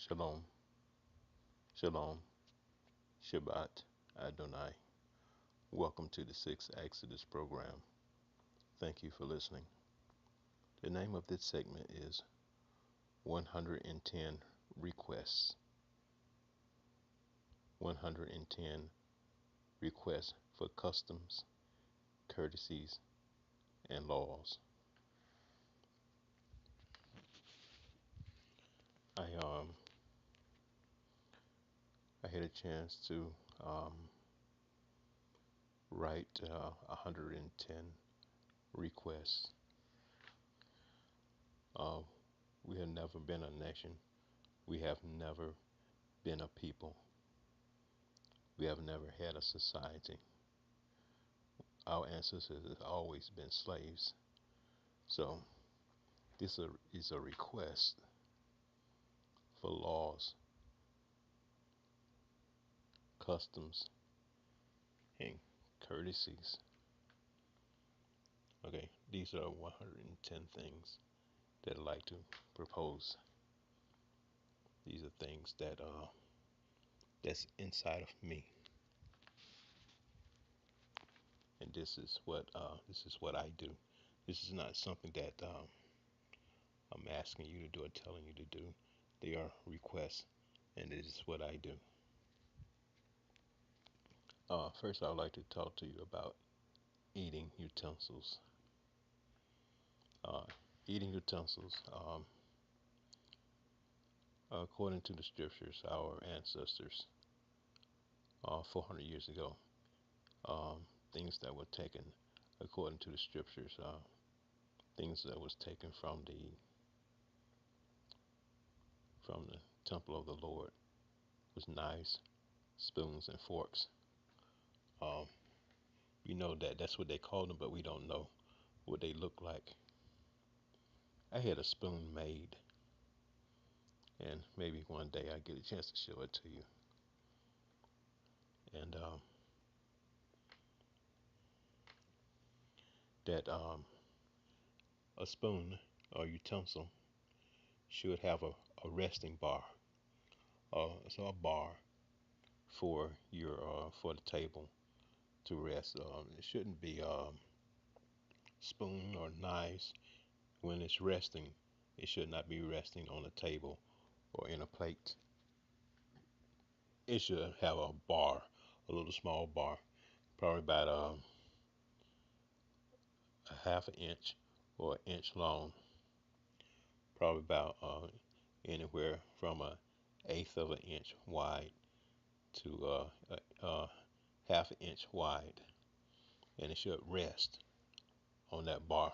Shalom, Shalom, Shabbat, Adonai. Welcome to the Sixth Exodus program. Thank you for listening. The name of this segment is 110 Requests. 110 Requests for Customs, Courtesies, and Laws. I um I had a chance to write 110 requests. Uh, we have never been a nation. We have never been a people. We have never had a society. Our ancestors have always been slaves. So this is a request for laws, customs, and courtesies. Okay, these are 110 things that I'd like to propose. These are things that's inside of me, and this is what I do. This is not something that I'm asking you to do or telling you to do. They are requests, and this is what I do. First, I would like to talk to you about eating utensils. Uh, Eating utensils. According to the scriptures, our ancestors, 400 years ago, um, things that were taken, according to the scriptures, things that was taken from the temple of the Lord was knives, spoons, and forks. Um, we know that that's what they called them, but we don't know what they look like. I had a spoon made, and maybe one day I get a chance to show it to you. And that a spoon or utensil should have a resting bar, so a bar for your for the table to rest. It shouldn't be spoon or knives when it's resting. It should not be resting on a table or in a plate. It should have a bar, a little small bar, probably about a half an inch or an inch long, probably about anywhere from a eighth of an inch wide to half an inch wide, and it should rest on that bar.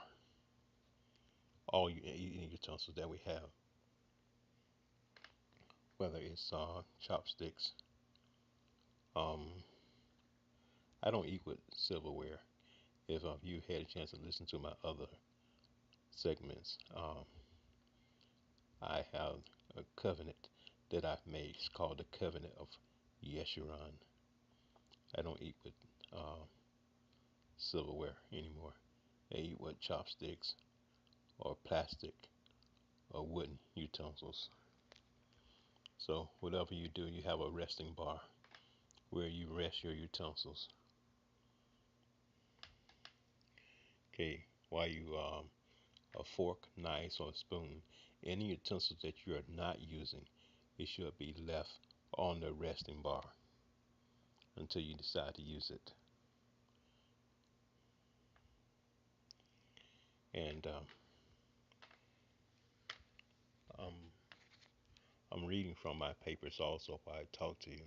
All you eating utensils that we have, whether it's chopsticks. Um, I don't eat with silverware. If you had a chance to listen to my other segments, I have a covenant that I've made. It's called the Covenant of Yeshurun. I don't eat with uh, silverware anymore. I eat with chopsticks or plastic or wooden utensils. So whatever you do, you have a resting bar where you rest your utensils. Okay, while you a fork, knife, or spoon, any utensils that you are not using, it should be left on the resting bar until you decide to use it. And um, I'm reading from my papers also while I talk to you.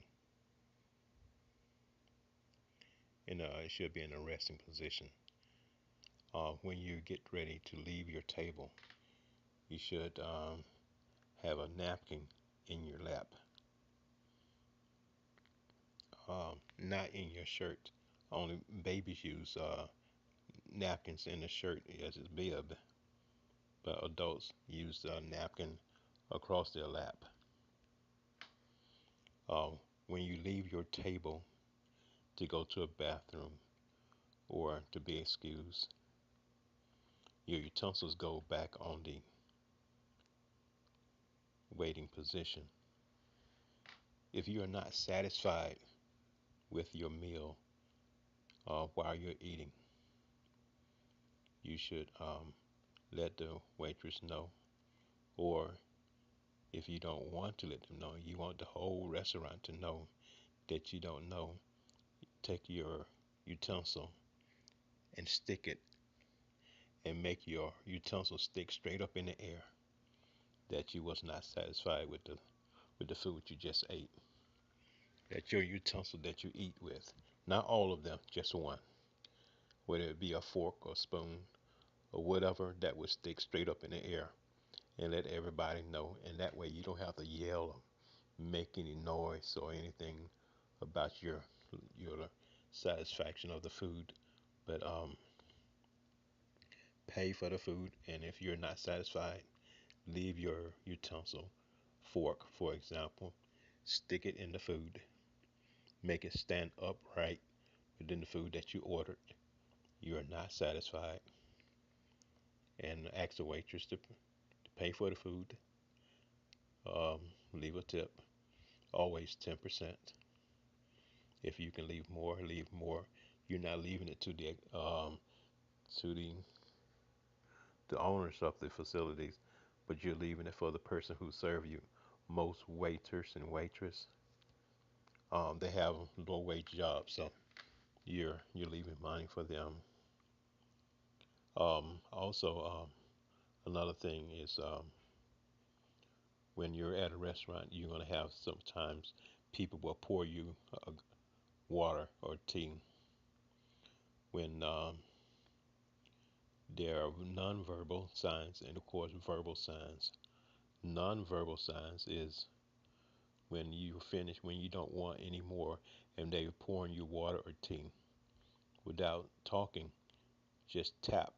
And it should be in a resting position. When you get ready to leave your table, you should have a napkin in your lap, not in your shirt. Only babies use napkins in the shirt as it's bib, but adults use a napkin across their lap. When you leave your table to go to a bathroom or to be excused, your utensils go back on the waiting position. If you are not satisfied with your meal while you're eating, you should let the waitress know. Or if you don't want to let them know, you want the whole restaurant to know that you don't know, take your utensil and stick it and make your utensil stick straight up in the air that you was not satisfied with the food you just ate. That your utensil that you eat with, not all of them, just one, whether it be a fork or spoon or whatever, that would stick straight up in the air and let everybody know. And that way you don't have to yell or make any noise or anything about your satisfaction of the food. But pay for the food, and if you're not satisfied, leave your utensil, fork for example, stick it in the food, make it stand upright within the food that you ordered. You are not satisfied, and ask the waitress to pay for the food. Um, Leave a tip, always 10%. If you can leave more, leave more. You're not leaving it to the owners of the facilities, but you're leaving it for the person who serve you. Most waiters and waitress, they have low wage jobs, so you're leaving money for them. Also, another thing is when you're at a restaurant, you're gonna have sometimes people will pour you water or tea. When there are nonverbal signs and of course verbal signs. Nonverbal signs is when you finish, when you don't want any more, and they're pouring you water or tea. Without talking, just tap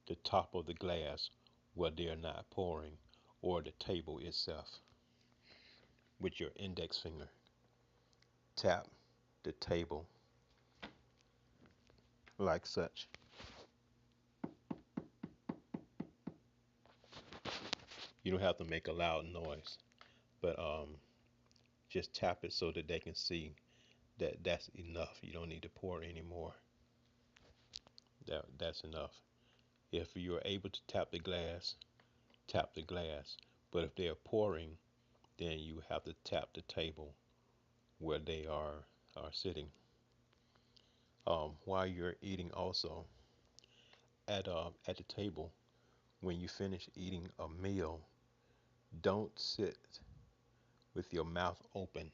the top of the glass where they're not pouring, or the table itself with your index finger. Tap the table like such. You don't have to make a loud noise, but just tap it so that they can see that that's enough. You don't need to pour anymore. That's enough. If you're able to tap the glass. But if they're pouring, then you have to tap the table where they are sitting. While you're eating, also at the table, when you finish eating a meal, don't sit with your mouth open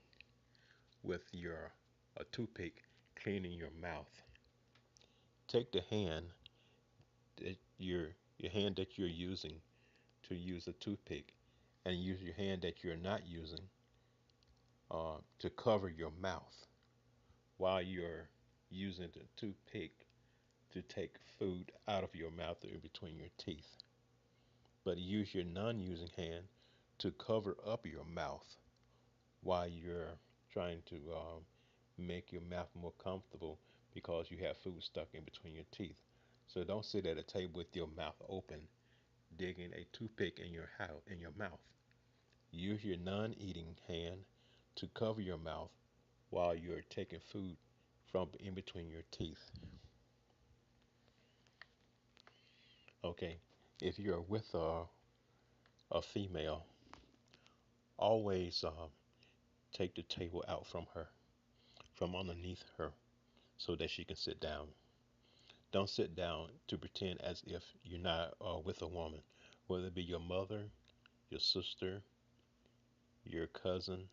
with your a toothpick cleaning your mouth. Take the hand that your hand that you're using to use a toothpick, and use your hand that you're not using to cover your mouth while you're using the toothpick to take food out of your mouth or in between your teeth. But use your non-using hand to cover up your mouth while you're trying to make your mouth more comfortable because you have food stuck in between your teeth. So don't sit at a table with your mouth open, digging a toothpick in your mouth. Use your non-eating hand to cover your mouth while you're taking food from in between your teeth. Okay, if you're with a female, always take the table out from her, from underneath her, so that she can sit down. Don't sit down to pretend as if you're not with a woman, whether it be your mother, your sister, your cousin,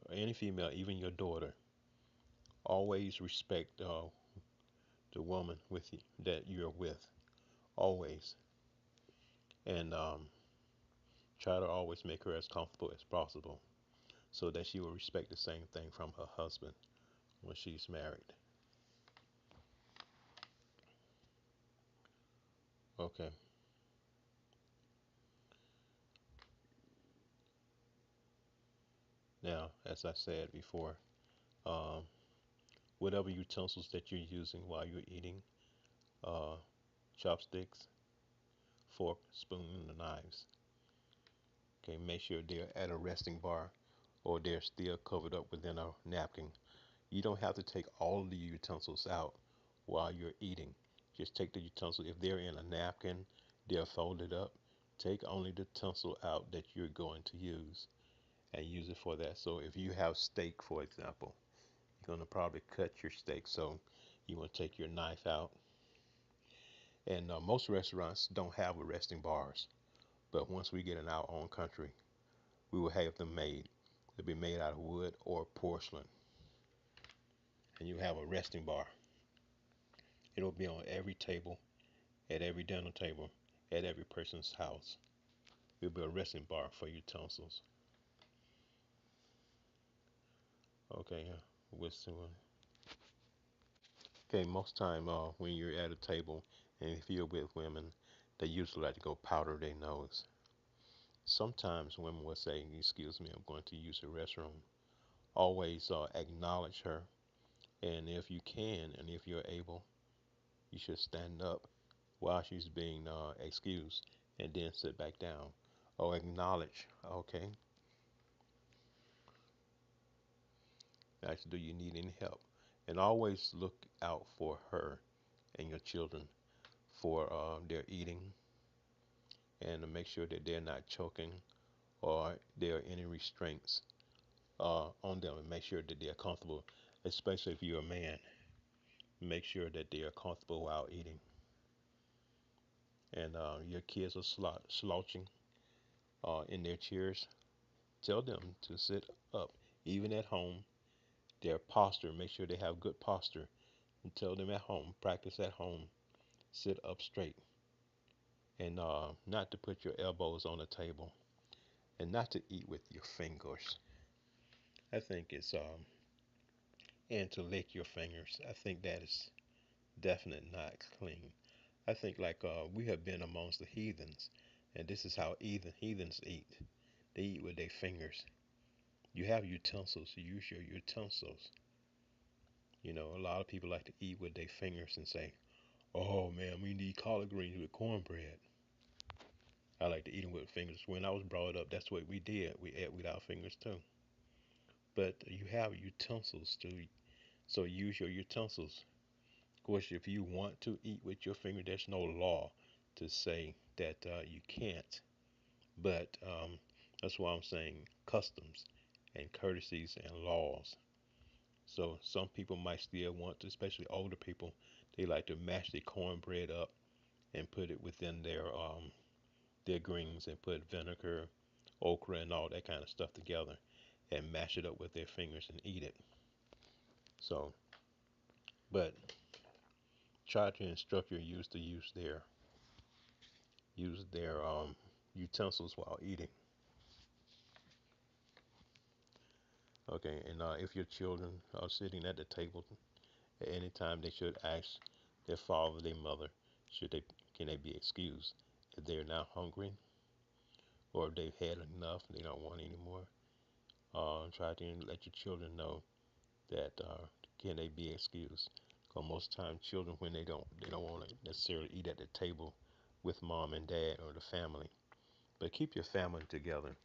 or any female, even your daughter. Always respect the woman with you that you're with, always, and try to always make her as comfortable as possible, so that she will respect the same thing from her husband when she's married. Okay. Now, as I said before, um, whatever utensils that you're using while you're eating, uh, chopsticks, fork, spoon, and knives. Okay, make sure they're at a resting bar or they're still covered up within a napkin. You don't have to take all the utensils out while you're eating. Just take the utensils. If they're in a napkin, they're folded up. Take only the utensil out that you're going to use and use it for that. So if you have steak, for example, you're going to probably cut your steak. So you want to take your knife out. And most restaurants don't have resting bars. But once we get in our own country, we will have them made. They'll be made out of wood or porcelain. And you have a resting bar. It'll be on every table, at every dinner table, at every person's house. It'll be a resting bar for utensils. Okay, what's the one? Okay, most time when you're at a table and if you're with women, they usually like to go powder their nose. Sometimes women will say, "Excuse me, I'm going to use the restroom." Always acknowledge her, and if you can, and if you're able, you should stand up while she's being excused, and then sit back down. Or acknowledge, okay, actually, do you need any help? And always look out for her and your children for their eating, and to make sure that they're not choking or there are any restraints on them, and make sure that they're comfortable, especially if you're a man. Make sure that they are comfortable while eating. And your kids are slouching in their chairs. Tell them to sit up, even at home. Their posture, make sure they have good posture. And tell them at home, practice at home, sit up straight, and not to put your elbows on the table, and not to eat with your fingers. I think it's and to lick your fingers. I think that is definitely not clean. I think like we have been amongst the heathens, and this is how heathens eat. They eat with their fingers. You have utensils. You use your utensils. You know, a lot of people like to eat with their fingers and say, "Oh man, we need collard greens with cornbread." I like to eat them with fingers. When I was brought up, that's what we did. We ate with our fingers too. But you have utensils to eat, so use your utensils. Of course, if you want to eat with your finger, there's no law to say that you can't. But that's why I'm saying customs and courtesies and laws. So some people might still want to, especially older people, they like to mash their cornbread up and put it within their greens and put vinegar, okra, and all that kind of stuff together and mash it up with their fingers and eat it. So, but try to instruct your youth to use their utensils while eating. Okay, and if your children are sitting at the table at any time, they should ask their father, their mother, should they can they be excused if they're not hungry or if they've had enough, they don't want any more. Try to let your children know that can they be excused. Because most times children when they don't want to necessarily eat at the table with mom and dad or the family. But keep your family together.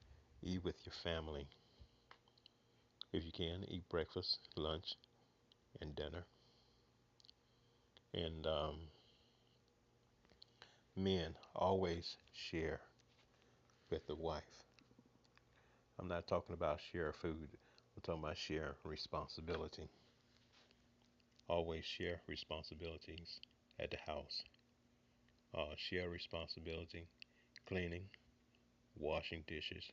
Eat with your family. If you can, eat breakfast, lunch, and dinner. And men always share with the wife. I'm not talking about share food. I'm talking about share responsibility. Always share responsibilities at the house. Share responsibility, cleaning, washing dishes.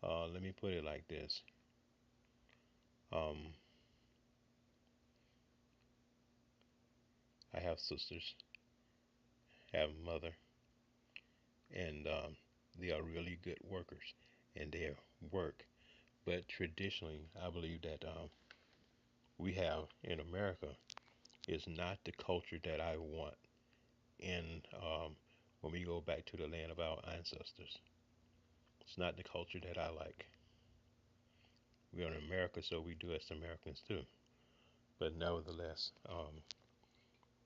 Let me put it like this. Um, I have sisters, have a mother, and they are really good workers in their work. But traditionally, I believe that we have in America is not the culture that I want in when we go back to the land of our ancestors. It's not the culture that I like. We are in America, so we do as Americans do. But nevertheless,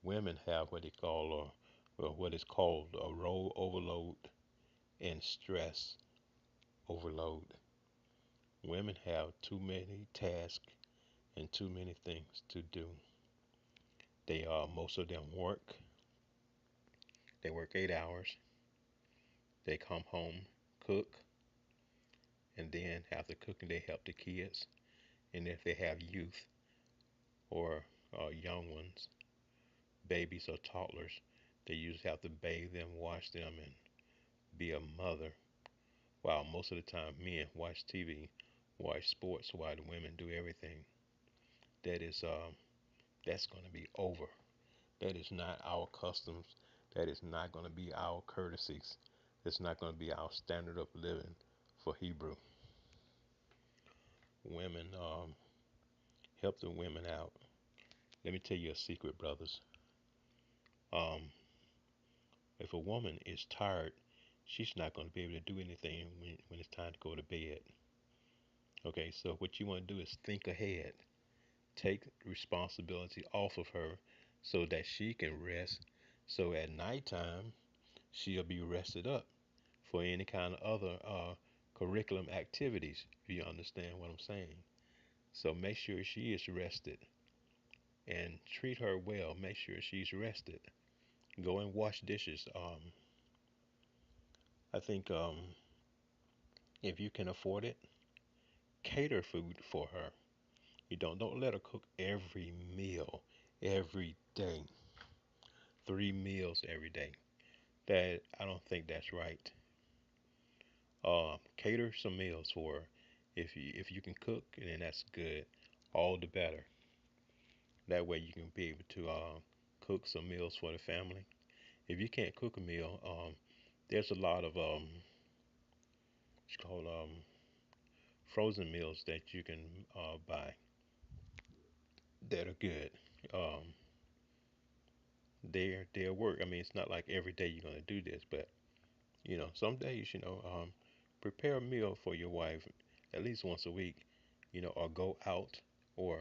women have what they call, or well, what is called a role overload and stress overload. Women have too many tasks and too many things to do. Most of them work. They work 8 hours. They come home, cook, and then after cooking, they help the kids. And if they have youth or young ones, babies or toddlers, they usually have to bathe them, wash them, and be a mother. While most of the time, men watch TV, watch sports, while the women do everything. That is, that's going to be over. That is not our customs. That is not going to be our courtesies. It's not going to be our standard of living for Hebrew. Women, help the women out. Let me tell you a secret, brothers. Um, if a woman is tired, she's not going to be able to do anything when it's time to go to bed. Okay, so what you want to do is think ahead. Take responsibility off of her so that she can rest. So at nighttime, she'll be rested up for any kind of other curriculum activities, if you understand what I'm saying. So make sure she is rested and treat her well. Make sure she's rested. Go and wash dishes. I think if you can afford it, cater food for her. You don't let her cook every meal every day, 3 meals every day. That I don't think that's right. Cater some meals for her. If you can cook, then that's good. All the better. That way you can be able to cook some meals for the family. If you can't cook a meal, there's a lot of it's called frozen meals that you can buy that are good. Um, they're work. I mean, it's not like every day you're gonna do this, but some days, prepare a meal for your wife at least once a week, or go out or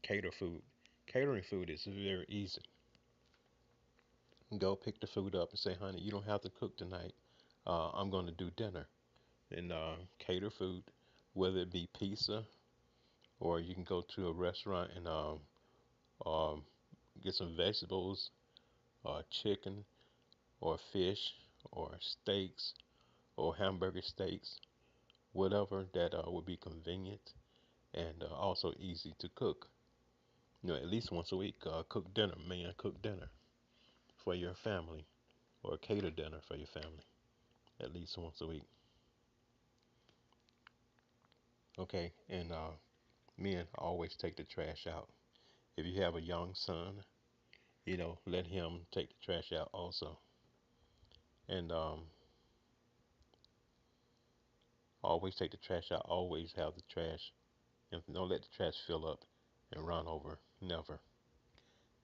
cater food. Catering food is very easy. Go pick the food up and say, honey, you don't have to cook tonight. I'm going to do dinner and cater food, whether it be pizza or you can go to a restaurant and um, get some vegetables or chicken or fish or steaks or hamburger steaks, whatever that would be convenient and also easy to cook. At least once a week, cook dinner, man, cook dinner for your family or cater dinner for your family at least once a week. Okay, and men always take the trash out. If you have a young son, let him take the trash out also. And always take the trash out. Always have the trash. And don't let the trash fill up and run over. Never.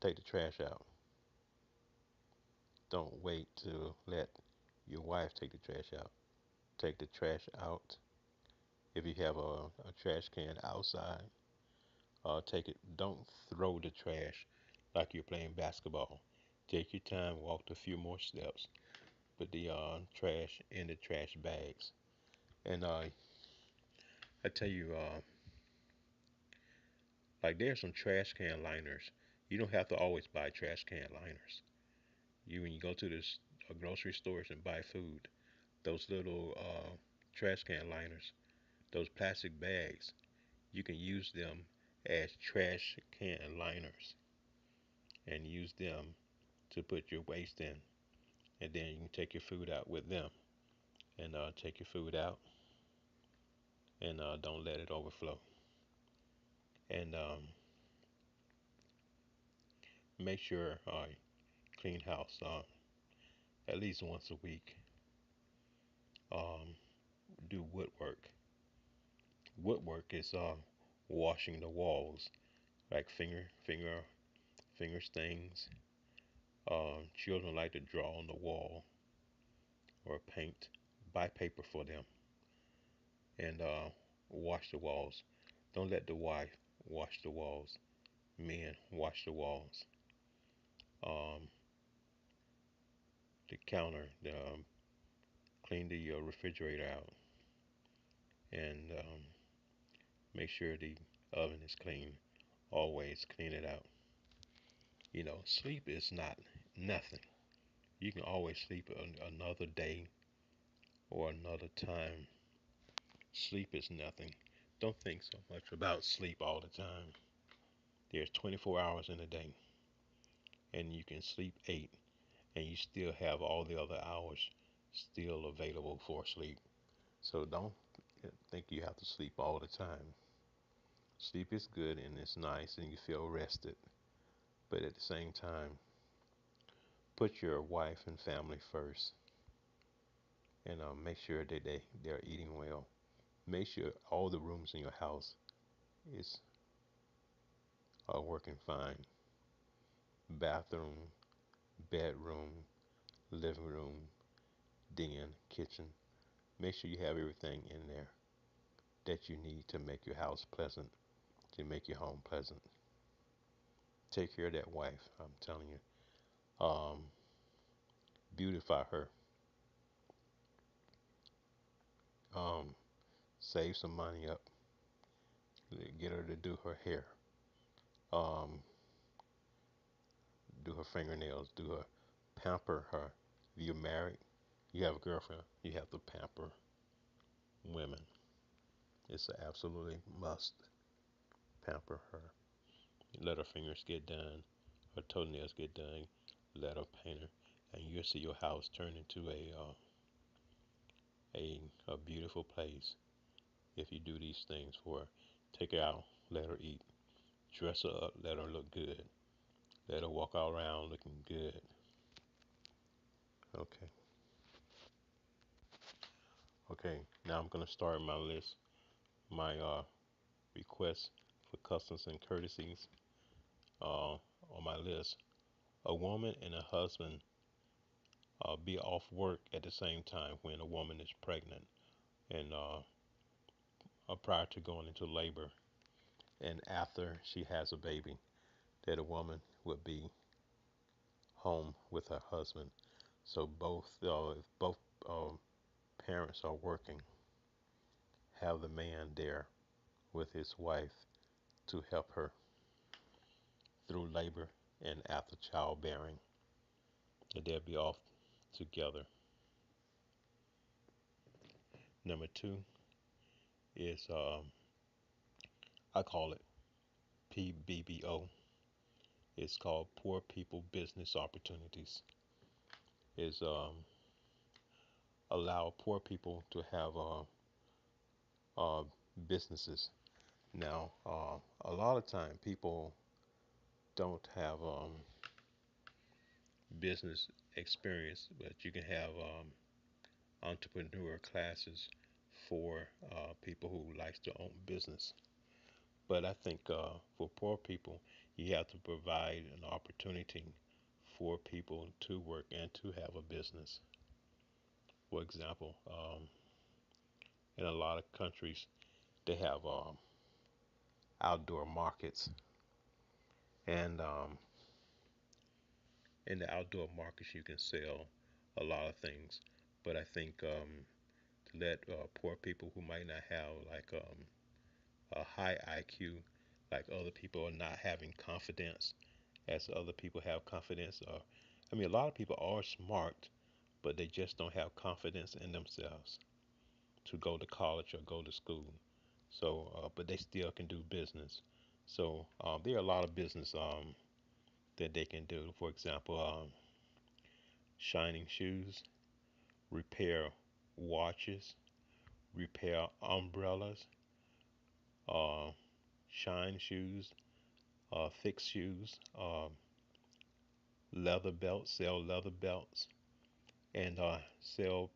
Take the trash out. Don't wait to let your wife take the trash out. Take the trash out. If you have a trash can outside, take it. Don't throw the trash like you're playing basketball. Take your time, walk a few more steps, put the trash in the trash bags. And I tell you, like there's some trash can liners. You don't have to always buy trash can liners. When you go to this grocery stores and buy food, those little trash can liners, those plastic bags, you can use them as trash can liners and use them to put your waste in. And then you can take your food out with them and take your food out and don't let it overflow. And make sure clean house at least once a week. Um, do woodwork. Woodwork is washing the walls, like finger stains. Children like to draw on the wall or paint. Buy paper for them and wash the walls. Don't let the wife wash the walls. Men wash the walls. Um, the counter, clean the refrigerator out, and Make sure the oven is clean. Always clean it out. Sleep is not nothing. You can always sleep another day or another time. Sleep is nothing. Don't think so much about sleep all the time. There's 24 hours in a day, and you can sleep 8, and you still have all the other hours still available for sleep. So don't think you have to sleep all the time. Sleep is good and it's nice, and you feel rested. But at the same time, put your wife and family first, and make sure that they're eating well. Make sure all the rooms in your house is are working fine. Bathroom, bedroom, living room, den, kitchen. Make sure you have everything in there that you need to make your house pleasant, to make your home pleasant. Take care of that wife, I'm telling you. Beautify her. Um, Save some money up. Get her to do her hair. Um, do her fingernails. Do her pamper her. If you're married, you have a girlfriend, you have to pamper women. It's an absolutely must. Pamper her. Let her fingers get done. Her toenails get done. Let her paint her, and you'll see your house turn into a beautiful place if you do these things for her. Take her out. Let her eat. Dress her up. Let her look good. Let her walk all around looking good. Okay. Okay. Now I'm gonna start my list. My requests for customs and courtesies on my list. A woman and a husband be off work at the same time when a woman is pregnant and prior to going into labor, and after she has a baby, that a woman would be home with her husband. So if both um, parents are working, have the man there with his wife to help her through labor and after childbearing. And they'll be off together. Number two is I call it PBBO. It's called Poor People Business Opportunities. Is allow poor people to have uh, businesses. Now, a lot of time people don't have business experience, but you can have entrepreneur classes for people who likes to own business. But I think for poor people, you have to provide an opportunity for people to work and to have a business. For example, in a lot of countries, they have outdoor markets, and in the outdoor markets, you can sell a lot of things. But I think to let poor people who might not have like a high IQ, like other people are not having confidence as other people have confidence. I mean, a lot of people are smart, but they just don't have confidence in themselves to go to college or go to school. So, but they still can do business. So there are a lot of business that they can do. For example, shining shoes, repair watches, repair umbrellas, uh, shine shoes, fix shoes, leather belts, sell leather belts, and sell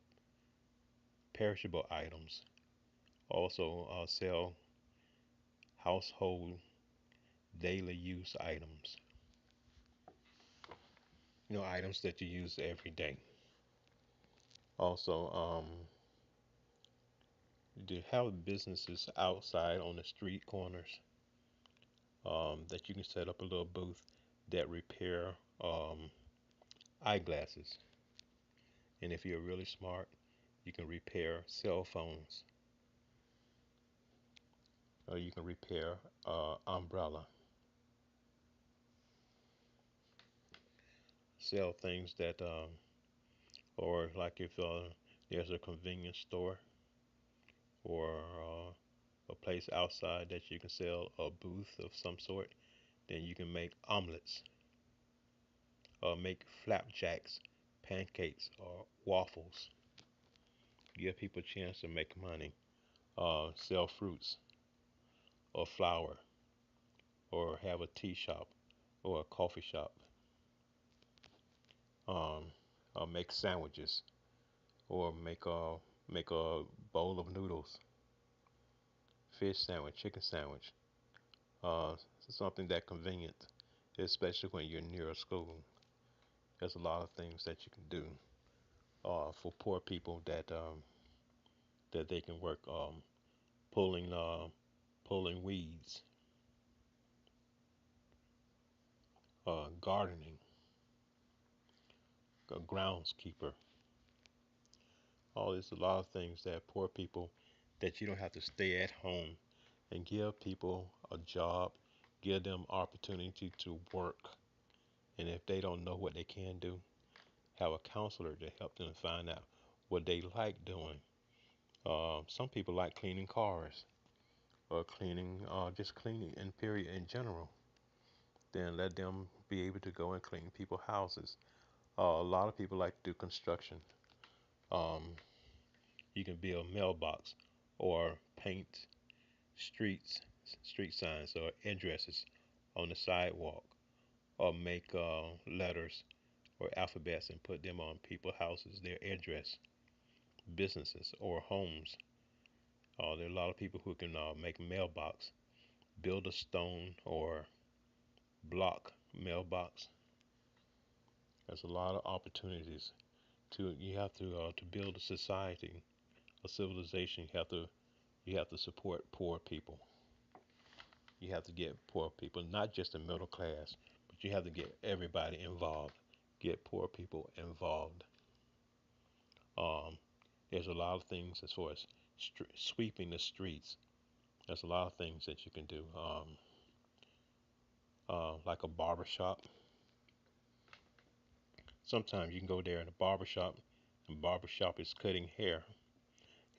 perishable items. Also sell household daily use items. Items that you use every day. Also, to have businesses outside on the street corners that you can set up a little booth that repair um, eyeglasses. And if you're really smart, you can repair cell phones. You can repair umbrella, sell things that, or like if there's a convenience store or a place outside that you can sell a booth of some sort, then you can make omelets or make flapjacks, pancakes, or waffles. Give people a chance to make money. Sell fruits or flour or have a tea shop or a coffee shop. Um, make sandwiches or make a bowl of noodles, fish sandwich, chicken sandwich. Uh, Something that convenient, especially when you're near a school. There's a lot of things that you can do for poor people that they can work pulling pulling weeds, gardening, a groundskeeper. All there's a lot of things that poor people that you don't have to stay at home and give people a job, give them opportunity to work. And if they don't know what they can do, have a counselor to help them find out what they like doing. Some people like cleaning cars or cleaning, just cleaning in period in general. Then let them be able to go and clean people's houses. A lot of people like to do construction. Um, you can build mailbox or paint streets, street signs or addresses on the sidewalk, or make letters or alphabets and put them on people's houses, their address, businesses or homes. There are a lot of people who can make mailbox, build a stone or block mailbox. There's a lot of opportunities to you have to build a society, a civilization. You have to support poor people. You have to get poor people, not just the middle class, but you have to get everybody involved. Get poor people involved. Um, there's a lot of things as far as sweeping the streets. There's a lot of things that you can do, like a barber shop. Sometimes you can go there in a barber shop, and barber shop is cutting hair,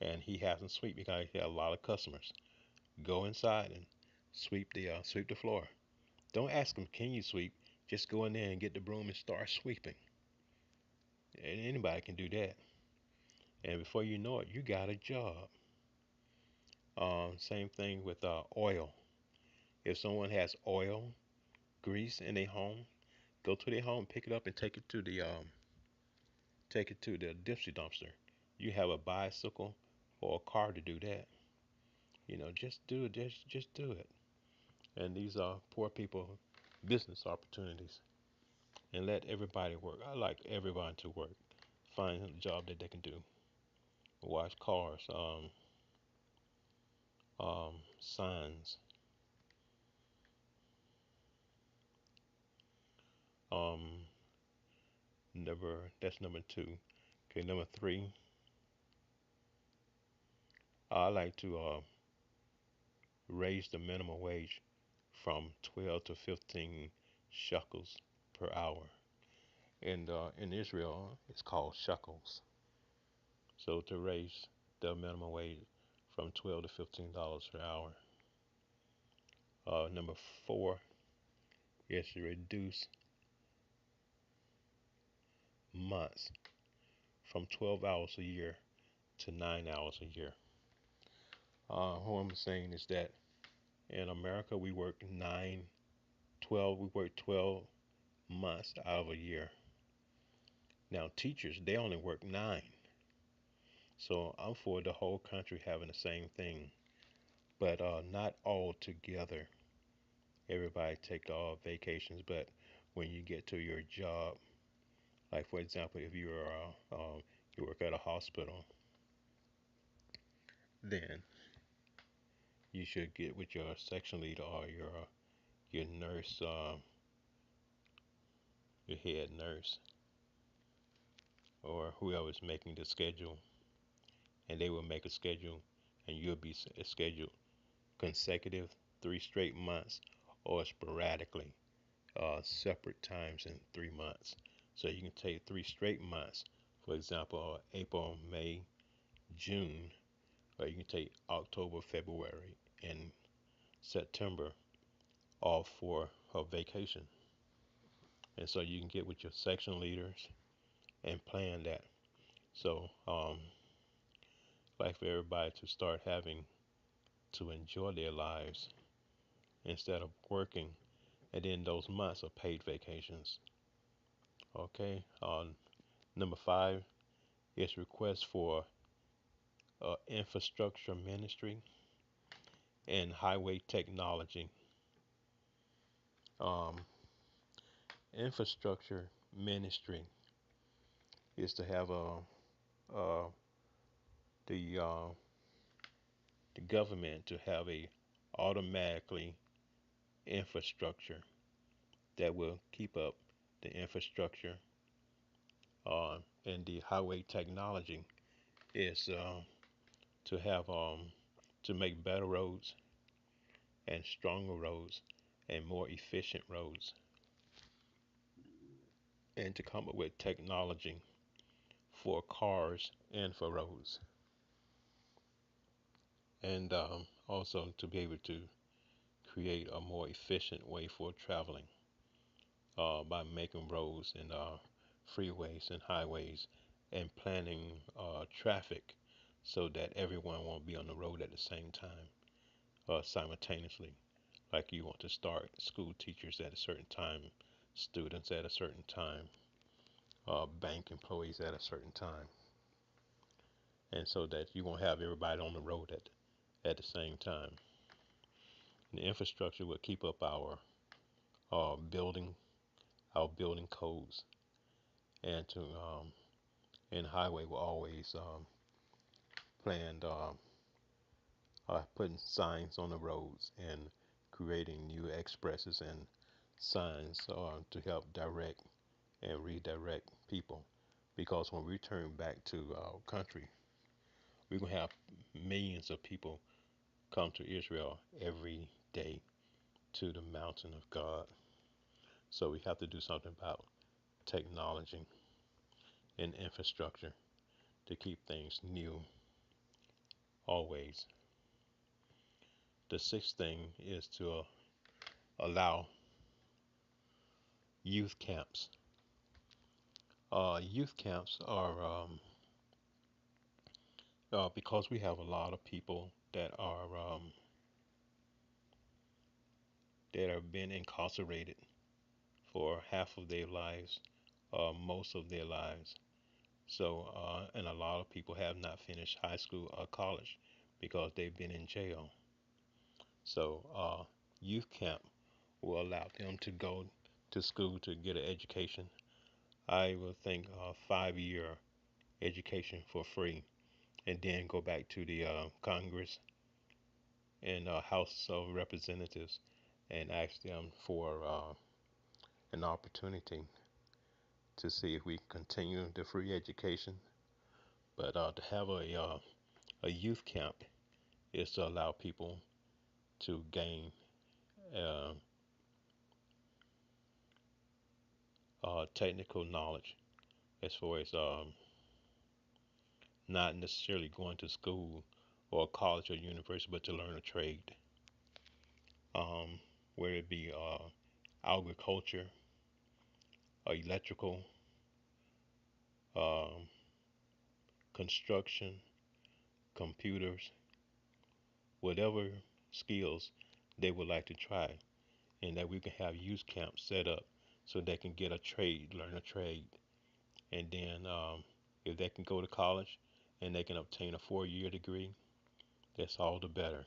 and he hasn't swept because he has a lot of customers. Go inside and sweep the floor. Don't ask him, can you sweep? Just go in there and get the broom and start sweeping. And anybody can do that. And before you know it, you got a job. Same thing with oil. If someone has oil, grease in their home, go to their home, pick it up, and take it to the dipsy dumpster. You have a bicycle or a car to do that. Just do it. Just do it. And these are poor people business opportunities. And let everybody work. I like everyone to work. Find a job that they can do. Wash cars, signs. Um, that's number two. Okay, number three. I like to raise the minimum wage from 12 to 15 shekels per hour. And in Israel, it's called shekels. So to raise the minimum wage from 12 to $15 per hour. Number four is to reduce months from 12 hours a year to 9 hours a year. What I'm saying is that in America we work 12 months out of a year. Now teachers, they only work 9. So I'm for the whole country having the same thing, but not all together. Everybody take all vacations, but when you get to your job, like for example, if you work at a hospital, then you should get with your section leader or your nurse, your head nurse, or whoever's making the schedule, and they will make a schedule, and you'll be scheduled consecutive 3 straight months or sporadically separate times in 3 months. So you can take 3 straight months, for example, April, May, June, or you can take October, February, and September off for a vacation. And so you can get with your section leaders and plan that. So, like for everybody to start having to enjoy their lives instead of working, and then those months are paid vacations. Okay. Number five is request for infrastructure ministry and highway technology. Um, Infrastructure ministry is to have uh, the uh, the government to have a automatically infrastructure that will keep up the infrastructure. And the highway technology is to have to make better roads and stronger roads and more efficient roads, and to come up with technology for cars and for roads, and also to be able to create a more efficient way for traveling by making roads and freeways and highways and planning traffic so that everyone won't be on the road at the same time simultaneously. Like you want to start school teachers at a certain time, students at a certain time, bank employees at a certain time, and so that you won't have everybody on the road at the same time. And the infrastructure will keep up uh, building our building codes, and to and highway will always plan putting signs on the roads and creating new expresses and signs to help direct and redirect people. Because when we return back to our country, we're going to have millions of people come to Israel every day to the mountain of God. So we have to do something about technology and infrastructure to keep things new always. The sixth thing is to allow youth camps. Youth camps are because we have a lot of people that are being incarcerated for half of their lives, most of their lives. So, and a lot of people have not finished high school or college because they've been in jail. So, youth camp will allow them to go to school to get an education. I would think 5 year education for free, and then go back to the Congress and House of Representatives and ask them for an opportunity to see if we continue the free education. But to have a youth camp is to allow people to gain uh, technical knowledge as far as not necessarily going to school or college or university, but to learn a trade, um, whether it be agriculture, electrical, um, construction, computers, whatever skills they would like to try, and that we can have youth camps set up so they can get a trade, learn a trade, and then if they can go to college and they can obtain a 4 year degree, that's all the better.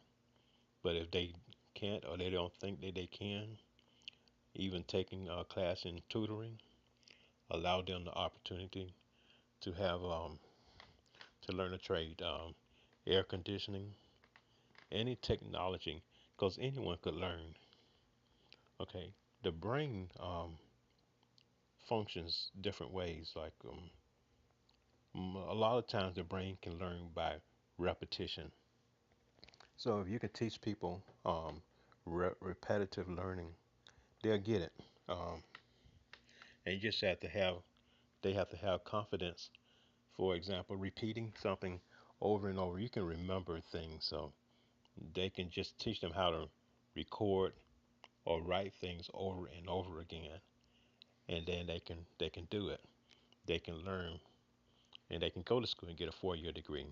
But if they can't or they don't think that they can, even taking a class in tutoring, allow them the opportunity to have to learn a trade, air conditioning, any technology, because anyone could learn. Okay, the brain functions different ways. Like a lot of times, the brain can learn by repetition. So if you can teach people repetitive learning, they'll get it. Um, and you just have to have they have to have confidence. For example, repeating something over and over, you can remember things. So they can just teach them how to record or write things over and over again, and then they can do it. They can learn, and they can go to school and get a 4-year degree,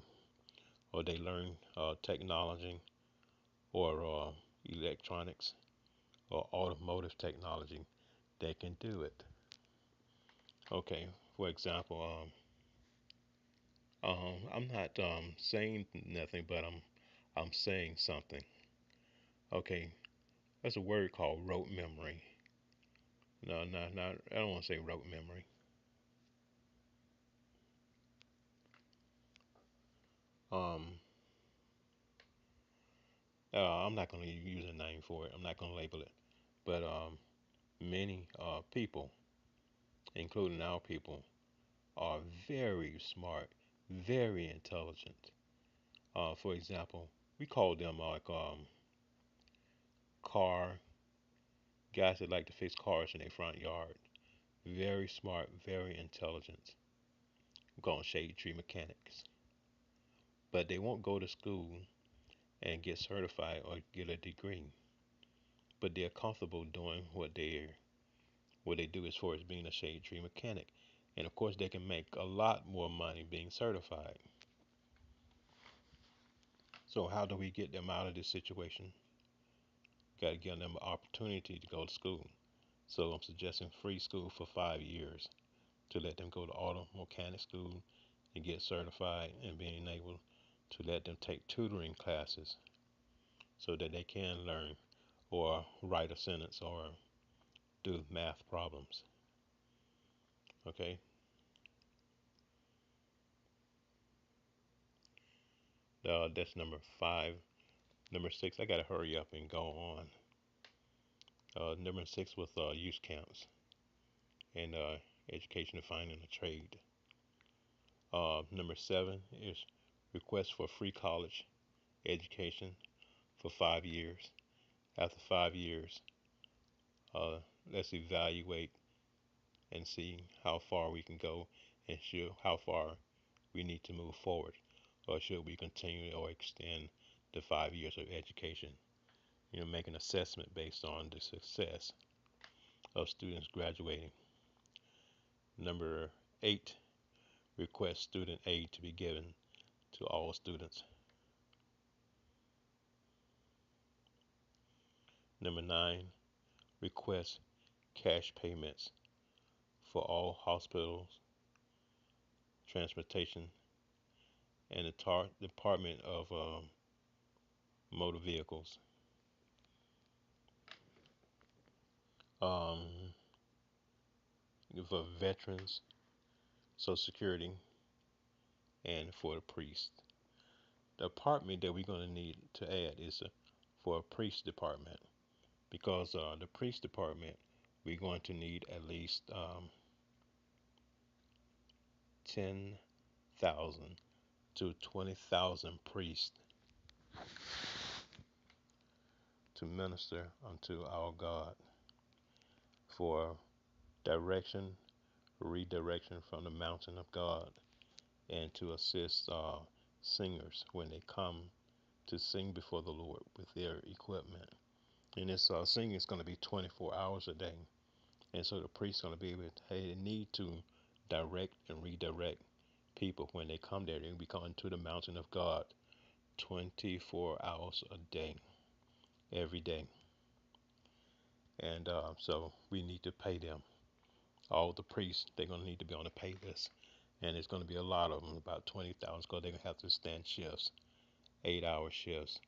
or they learn technology or electronics or automotive technology. They can do it. Okay, for example, I'm not saying nothing, but I'm saying something. Okay, there's a word called rote memory. No, not. I don't want to say rote memory. Um, I'm not going to use a name for it. I'm not going to label it. But many people, including our people, are very smart, very intelligent. For example, we call them like car guys that like to fix cars in their front yard. Very smart, very intelligent. We call them shade tree mechanics. But they won't go to school and get certified or get a degree. But they're comfortable doing what they do as far as being a shade tree mechanic. And of course, they can make a lot more money being certified. So how do we get them out of this situation? Got to give them an opportunity to go to school. So I'm suggesting free school for 5 years to let them go to auto mechanic school and get certified, and being able to let them take tutoring classes so that they can learn or write a sentence or do math problems. Okay, that's number 5. Number 6, I gotta hurry up and go on. Number 6 was youth camps and education and finding a trade. Number 7 is request for free college education for 5 years. After 5 years, uh, let's evaluate and see how far we can go and show how far we need to move forward, or should we continue or extend the 5 years of education. Make an assessment based on the success of students graduating. Number 8, request student aid to be given to all students. Number 9, request cash payments for all hospitals, transportation, and the Department of Motor Vehicles. Um, for veterans, Social Security, and for the priest. The department that we're going to need to add is for a priest department, because the priest department, we're going to need at least 10,000 to 20,000 priests to minister unto our God for direction, redirection from the mountain of God, and to assist singers when they come to sing before the Lord with their equipment. And this singing is going to be 24 hours a day. And so the priest's going to be able to, they need to direct and redirect people when they come there. They'll be coming to the mountain of God 24 hours a day, every day. And so we need to pay them. All the priests, they're going to need to be on the pay list. And it's going to be a lot of them, about 20,000, because they're going to have to stand shifts, 8-hour shifts.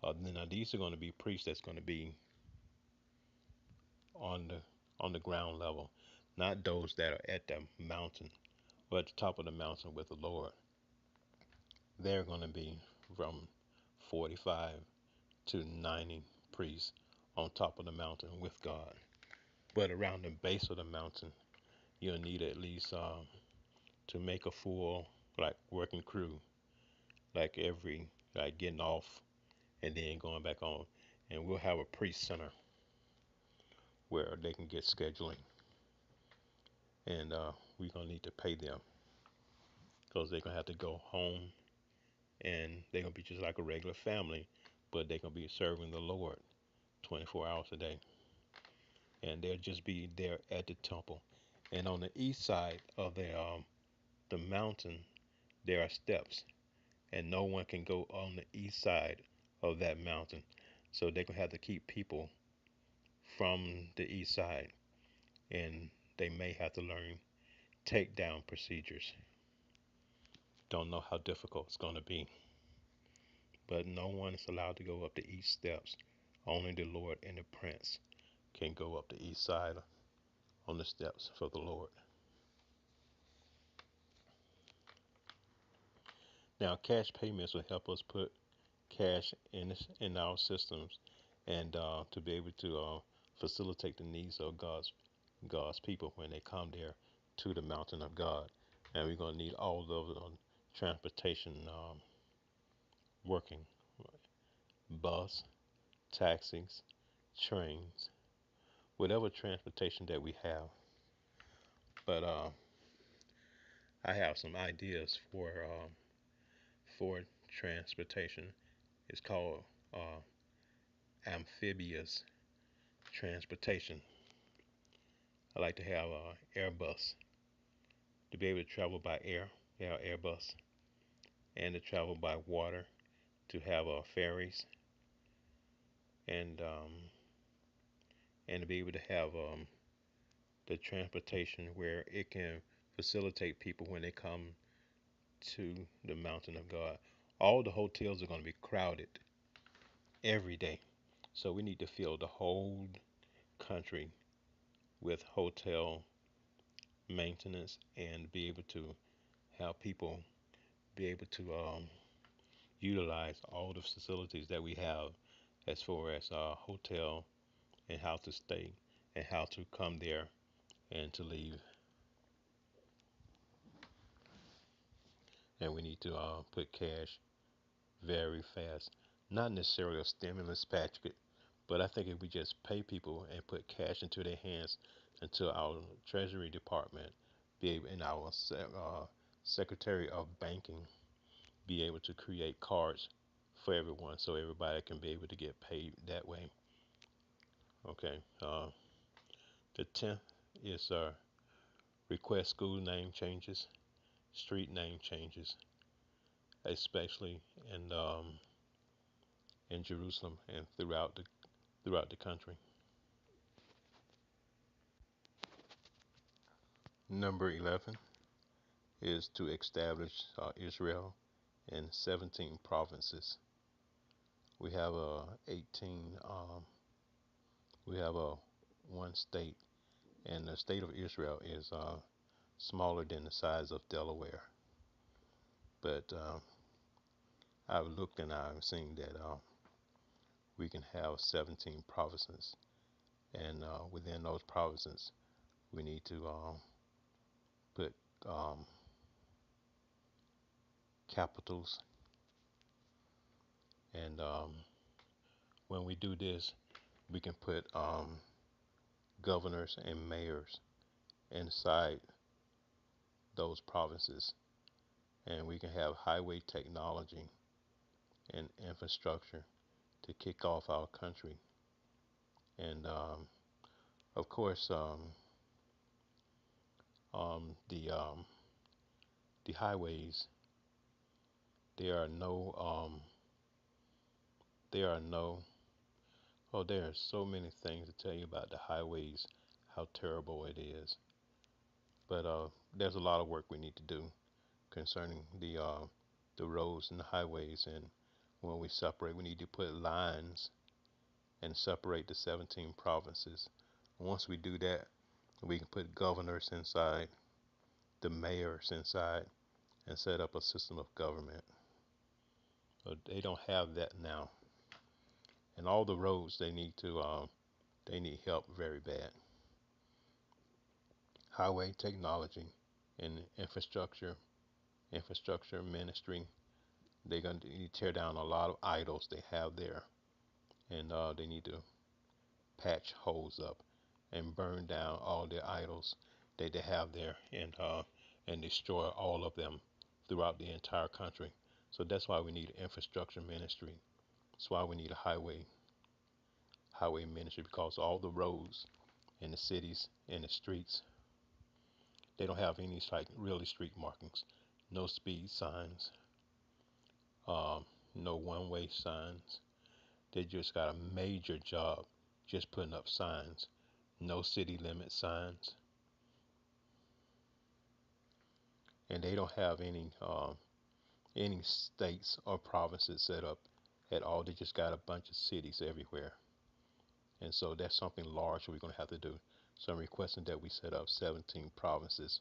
Now these are going to be priests that's going to be on the ground level, not those that are at the mountain or at the top of the mountain with the Lord. They're going to be from 45 to 90 priests on top of the mountain with God. But around the base of the mountain, you'll need at least to make a full like working crew, like every like getting off and then going back on. And we'll have a pre-center where they can get scheduling, and we're gonna need to pay them because they're gonna have to go home, and they're gonna be just like a regular family, but they're gonna be serving the Lord 24 hours a day, and they'll just be there at the temple. And on the east side of the mountain, there are steps, and no one can go on the east side of that mountain. So they're gonna have to keep people from the east side, and they may have to learn takedown procedures. Don't know how difficult it's gonna be, but no one is allowed to go up the east steps. Only the Lord and the prince can go up the east side on the steps for the Lord. Now, cash payments will help us put cash in our systems, and to be able to facilitate the needs of God's people when they come there to the mountain of God. And we're gonna need all of the transportation working: bus, taxis, trains, whatever transportation that we have. But I have some ideas for transportation. It's called uh, amphibious transportation. I like to have Airbus to be able to travel by air. Yeah, Airbus, and to travel by water, to have ferries, and and to be able to have the transportation where it can facilitate people when they come to the mountain of God. All the hotels are going to be crowded every day, so we need to fill the whole country with hotel maintenance and be able to have people be able to utilize all the facilities that we have as far as hotel and how to stay and how to come there and to leave. And we need to put cash very fast. Not necessarily a stimulus package, but I think if we just pay people and put cash into their hands until our Treasury Department be able, and our Secretary of Banking be able to create cards for everyone so everybody can be able to get paid that way. Okay. The 10th is request school name changes, street name changes, especially in Jerusalem and throughout the country. Number 11 is to establish Israel in 17 provinces. We have 18. We have one state, and the state of Israel is smaller than the size of Delaware. But I've looked and I've seen that we can have 17 provinces, and within those provinces, we need to put um, capitals. And when we do this, we can put governors and mayors inside those provinces, and we can have highway technology and infrastructure to kick off our country. And of course, the highways, there are no there are no oh, there are so many things to tell you about the highways, how terrible it is. But there's a lot of work we need to do concerning the roads and the highways. And when we separate, we need to put lines and separate the 17 provinces. Once we do that, we can put governors inside, the mayors inside, and set up a system of government. But they don't have that now. And all the roads they need help very bad. Highway technology and infrastructure ministry, They're going to need to tear down a lot of idols they have there, and they need to patch holes up and burn down all the idols that they have there, and destroy all of them throughout the entire country. So that's why we need an infrastructure ministry. That's why we need a highway ministry, because all the roads in the cities and the streets, they don't have any like really street markings, no speed signs, um, no one-way signs. They just got a major job just putting up signs, no city limit signs, and they don't have any states or provinces set up at all. They just got a bunch of cities everywhere, and so that's something large we're going to have to do. So I'm requesting that we set up 17 provinces.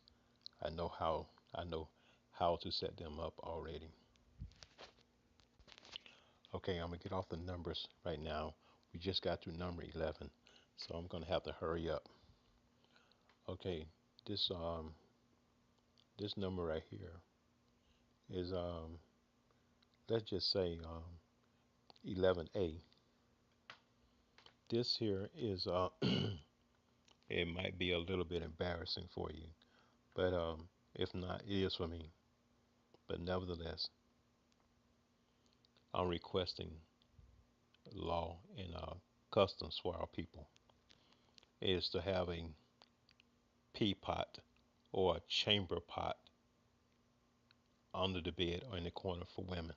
I know how I know how to set them up already. Okay, I'm gonna get off the numbers right now. We just got to number 11, so I'm gonna have to hurry up. Okay, this um this number right here is let's just say 11A. This here is it might be a little bit embarrassing for you, but if not, it is for me. But nevertheless, I'm requesting law and customs for our people is to have a pea pot or a chamber pot under the bed or in the corner for women.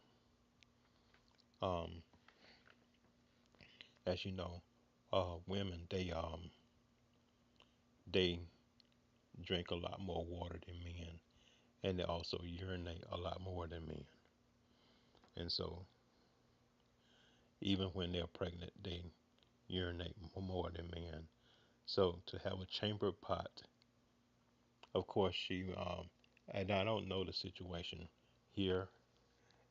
Um, as you know, women they drink a lot more water than men, and they also urinate a lot more than men. And so, even when they're pregnant, they urinate more than men. So, to have a chamber pot, of course, and I don't know the situation here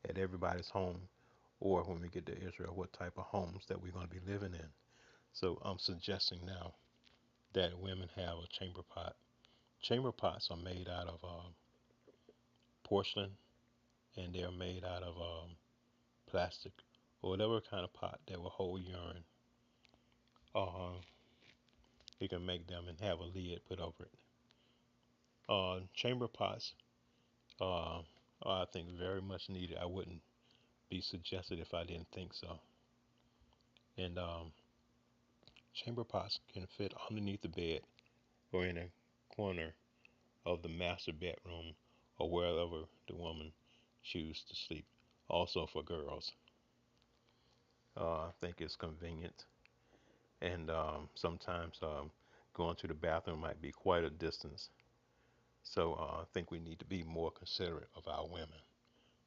at everybody's home, or when we get to Israel, what type of homes that we're going to be living in. So, I'm suggesting now that women have a chamber pot. Chamber pots are made out of porcelain, and they're made out of plastic or whatever kind of pot that will hold urine. Uh, you can make them and have a lid put over it. Chamber pots uh, are, I think, very much needed. I wouldn't be suggested if I didn't think so. And chamber pots can fit underneath the bed or in a corner of the master bedroom or wherever the woman chooses to sleep. Also for girls, I think it's convenient, and sometimes going to the bathroom might be quite a distance. So I think we need to be more considerate of our women.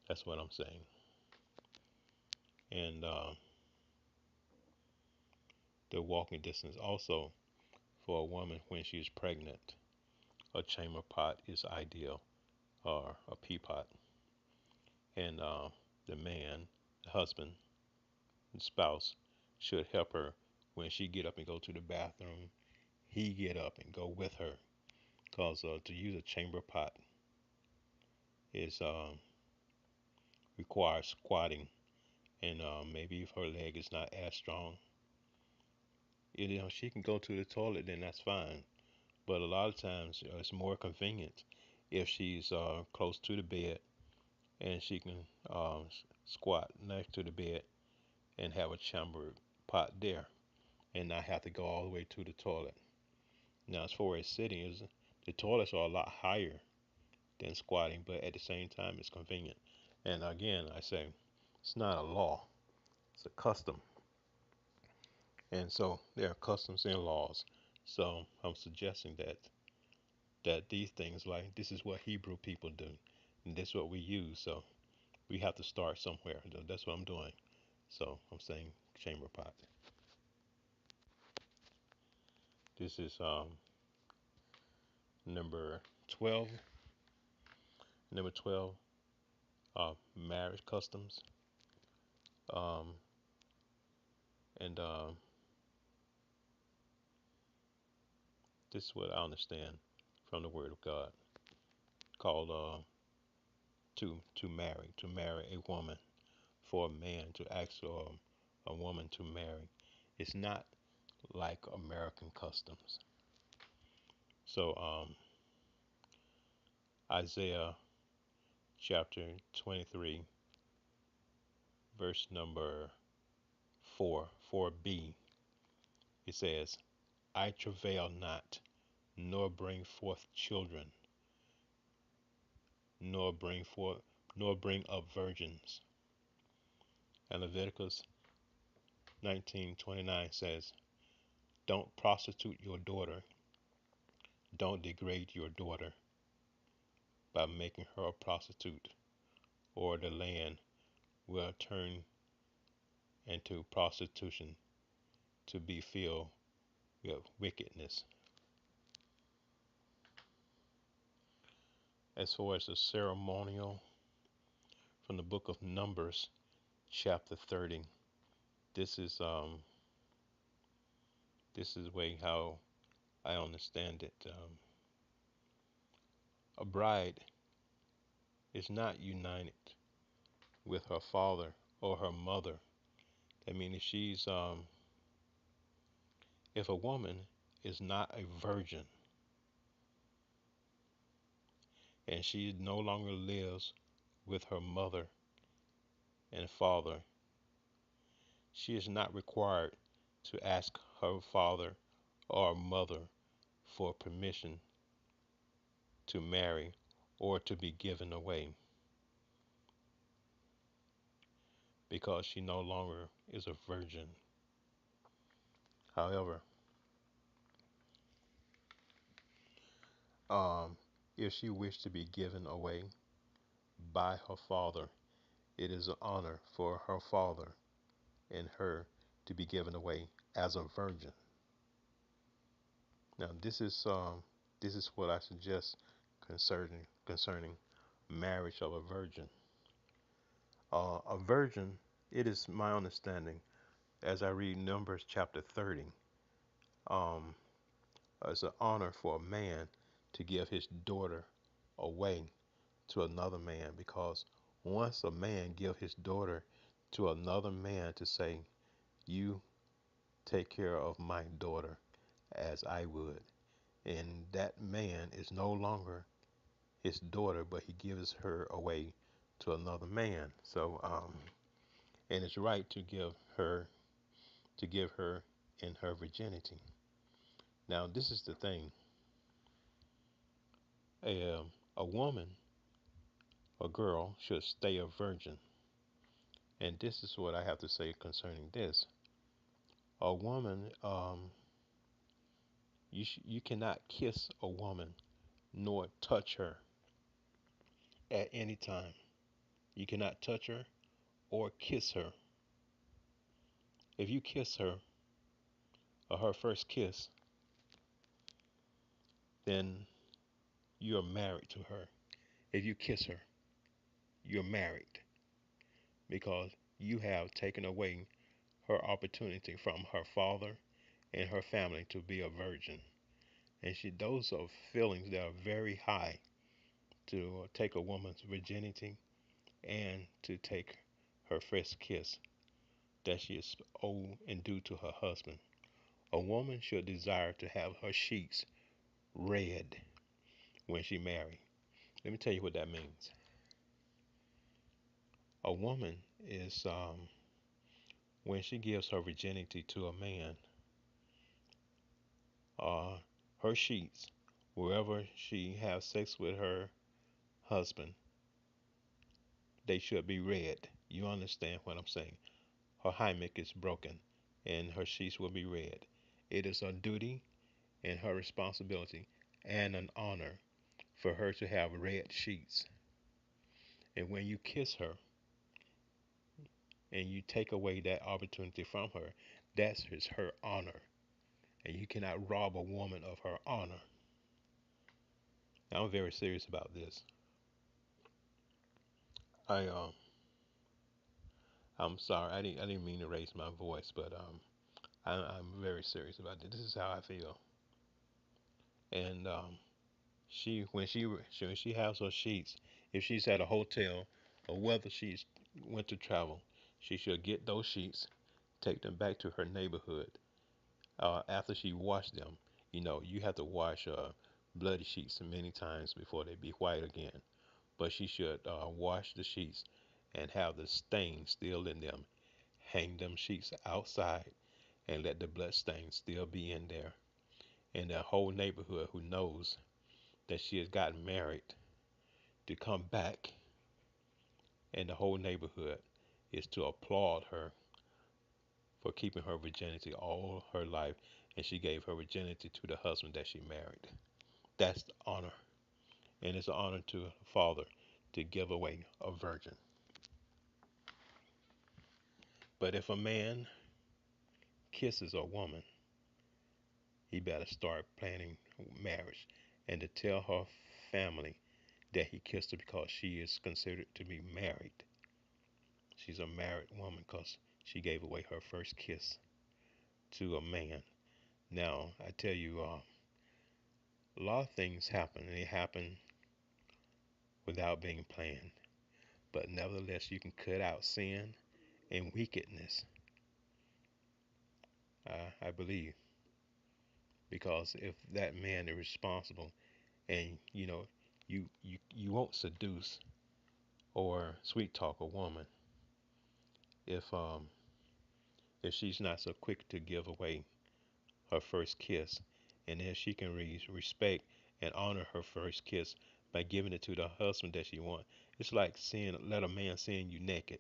That's what I'm saying. And the walking distance also for a woman when she's pregnant, a chamber pot is ideal, or a pea pot. And the man, the husband, the spouse should help her when she get up and go to the bathroom. He get up and go with her, cause to use a chamber pot is requires squatting, and maybe if her leg is not as strong, she can go to the toilet, then that's fine. But a lot of times it's more convenient if she's close to the bed and she can squat next to the bed and have a chamber pot there and not have to go all the way to the toilet. Now, as far as sitting, the toilets are a lot higher than squatting, but at the same time, it's convenient. And again, I say it's not a law; it's a custom. And so there are customs and laws. So I'm suggesting that these things, like, this is what Hebrew people do, and this is what we use. So we have to start somewhere. That's what I'm doing. So I'm saying chamber pot. This is number 12. Number 12, marriage customs. Um, and This is what I understand from the Word of God, called to marry a woman, for a man to ask a woman to marry. It's not like American customs. So Isaiah chapter 23, verse number 4, 4b, it says, I travail not, nor bring forth children, nor bring forth, nor bring up virgins. And Leviticus 19:29 says, don't prostitute your daughter, don't degrade your daughter by making her a prostitute, or the land will turn into prostitution to be filled with wickedness. As far as the ceremonial, from the book of Numbers, chapter 30, this is way how I understand it. A bride is not united with her father or her mother. I mean, if a woman is not a virgin and she no longer lives with her mother and father, she is not required to ask her father or mother for permission to marry or to be given away, because she no longer is a virgin. However, um, if she wished to be given away by her father, it is an honor for her father and her to be given away as a virgin. Now, this is what I suggest concerning marriage of a virgin. A virgin, it is my understanding, as I read Numbers chapter 30, um, it's an honor for a man to give his daughter away to another man, because once a man give his daughter to another man to say, you take care of my daughter as I would, and that man is no longer his daughter, but he gives her away to another man. So, and it's right to give her in her virginity. Now, this is the thing: a woman, a girl, should stay a virgin, and this is what I have to say concerning this. A woman, you cannot kiss a woman nor touch her at any time. You cannot touch her or kiss her. If you kiss her, or her first kiss, then you're married to her. If you kiss her, you're married, because you have taken away her opportunity from her father and her family to be a virgin. And those are feelings that are very high, to take a woman's virginity and to take her first kiss that she is owed and due to her husband. A woman should desire to have her sheets red when she marries. Let me tell you what that means. A woman is, when she gives her virginity to a man, uh, her sheets, wherever she has sex with her husband, they should be red. You understand what I'm saying? Her hymen is broken and her sheets will be red. It is a duty and her responsibility and an honor for her to have red sheets. And when you kiss her and you take away that opportunity from her, that's her honor. And you cannot rob a woman of her honor. Now, I'm very serious about this. I I'm sorry, I didn't mean to raise my voice, but I'm very serious about this. This is how I feel. And she when she has her sheets, If she's at a hotel or whether she's went to travel, she should get those sheets, take them back to her neighborhood. After she washed them, you have to wash bloody sheets many times before they be white again. But she should wash the sheets and have the stain still in them. Hang them sheets outside and let the blood stain still be in there. And the whole neighborhood who knows that she has gotten married to come back, and the whole neighborhood is to applaud her for keeping her virginity all her life, and she gave her virginity to the husband that she married. That's the honor, and it's an honor to a father to give away a virgin. But if a man kisses a woman, he better start planning marriage and to tell her family that he kissed her because she is considered to be married. She's a married woman because she gave away her first kiss to a man. Now, I tell you, a lot of things happen, and they happen without being planned. But nevertheless, you can cut out sin and wickedness, I believe, because if that man is responsible and you won't seduce or sweet talk a woman if um if she's not so quick to give away her first kiss, and if she can respect and honor her first kiss by giving it to the husband that she wants. It's like seeing let a man seeing you naked.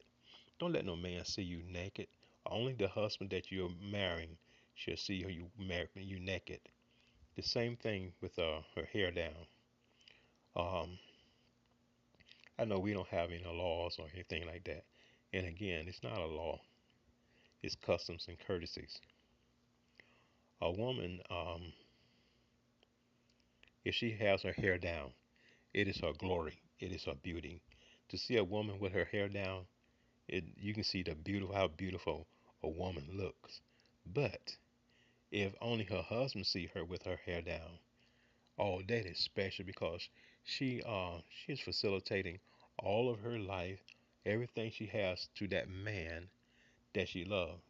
Don't let no man see you naked. Only the husband that you're marrying should see you married you naked. The same thing with her hair down. Um, I know we don't have any laws or anything like that. And again, it's not a law. It's customs and courtesies. A woman, if she has her hair down, it is her glory. It is her beauty. To see a woman with her hair down, you can see the beautiful how beautiful a woman looks. But if only her husband see her with her hair down, oh, that is special because she is facilitating all of her life, everything she has to that man that she loves.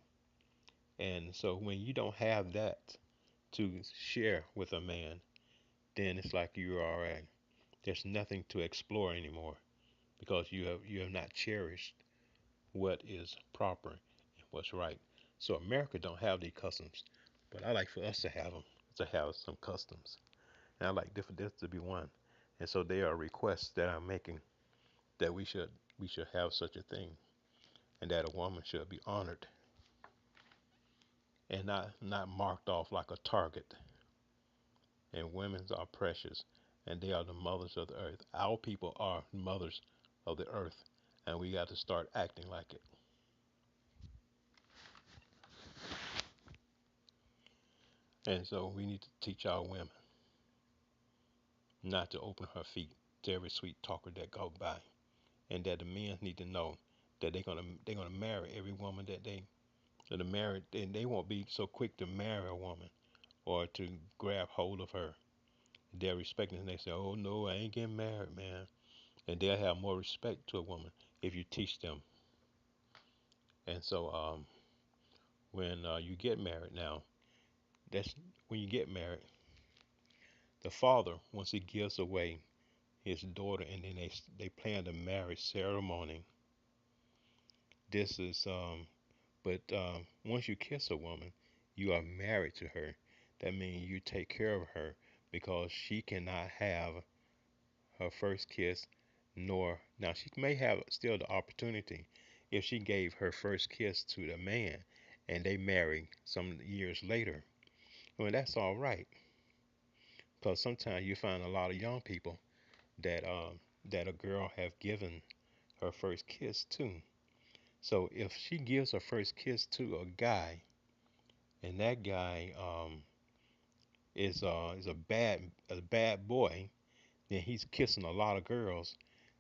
And so when you don't have that to share with a man, then it's like you are there's nothing to explore anymore because you have not cherished what is proper and what's right. So America don't have these customs, but I like for us to have them, to have some customs. And I like different this to be one. And so there are requests that I'm making that we should have such a thing, and that a woman should be honored and not marked off like a target. And women are precious, and they are the mothers of the earth. Our people are mothers of the earth, and we got to start acting like it. And so we need to teach our women not to open her feet to every sweet talker that go by, and that the men need to know that they're gonna marry every woman that are married, and they won't be so quick to marry a woman or to grab hold of her. They're respecting and they say, "Oh no, I ain't getting married, man," and they'll have more respect to a woman if you teach them. And so when you get married now, that's when you get married. The father, once he gives away his daughter, and then they plan the marriage ceremony. This is but once you kiss a woman, you are married to her. That means you take care of her because she cannot have her first kiss, nor now she may have still the opportunity if she gave her first kiss to the man and they marry some years later. Well, that's all right because sometimes you find a lot of young people that that a girl have given her first kiss to. So if she gives her first kiss to a guy and that guy is a bad boy, then he's kissing a lot of girls.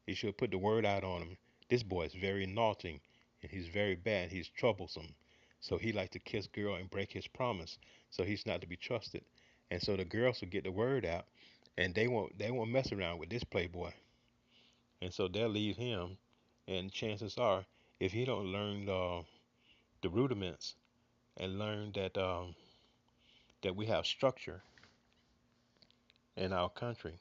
He should put the word out on him. This boy is very naughty and he's very bad. He's troublesome. So he likes to kiss girl and break his promise. So he's not to be trusted. And so the girls will get the word out, and they won't mess around with this playboy. and so they'll leave him. And chances are, if he don't learn the rudiments and learn that we have structure in our country,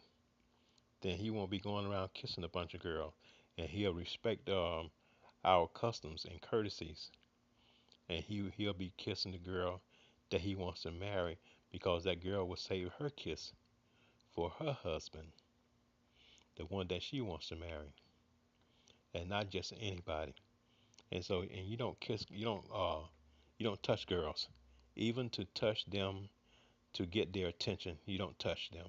then he won't be going around kissing a bunch of girls, and he'll respect our customs and courtesies, and he'll be kissing the girl that he wants to marry because that girl will save her kiss for her husband, the one that she wants to marry, and not just anybody. And so, and you don't kiss, you don't touch girls, even to touch them to get their attention. You don't touch them.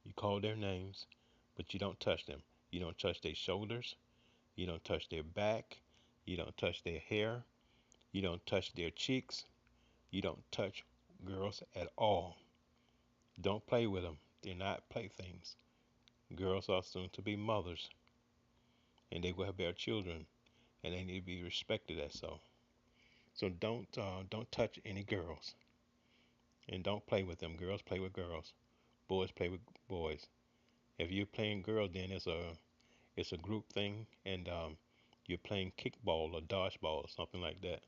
You call their names, but you don't touch them. You don't touch their shoulders. You don't touch their back. You don't touch their hair. You don't touch their cheeks. You don't touch girls at all. Don't play with them. They're not playthings. Girls are soon to be mothers, and they will bear children, and they need to be respected as so. So don't touch any girls, and don't play with them. Girls play with girls. Boys play with boys. If you're playing girls, then it's a group thing, and you're playing kickball or dodgeball or something like that.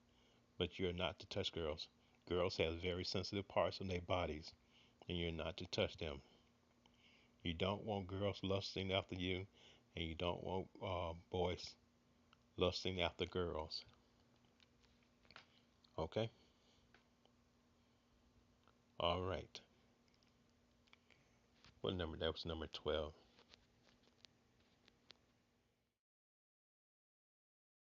But you're not to touch girls. Girls have very sensitive parts in their bodies, and you're not to touch them. You don't want girls lusting after you, and you don't want boys lusting after girls. Okay? All right. What number? That was number 12.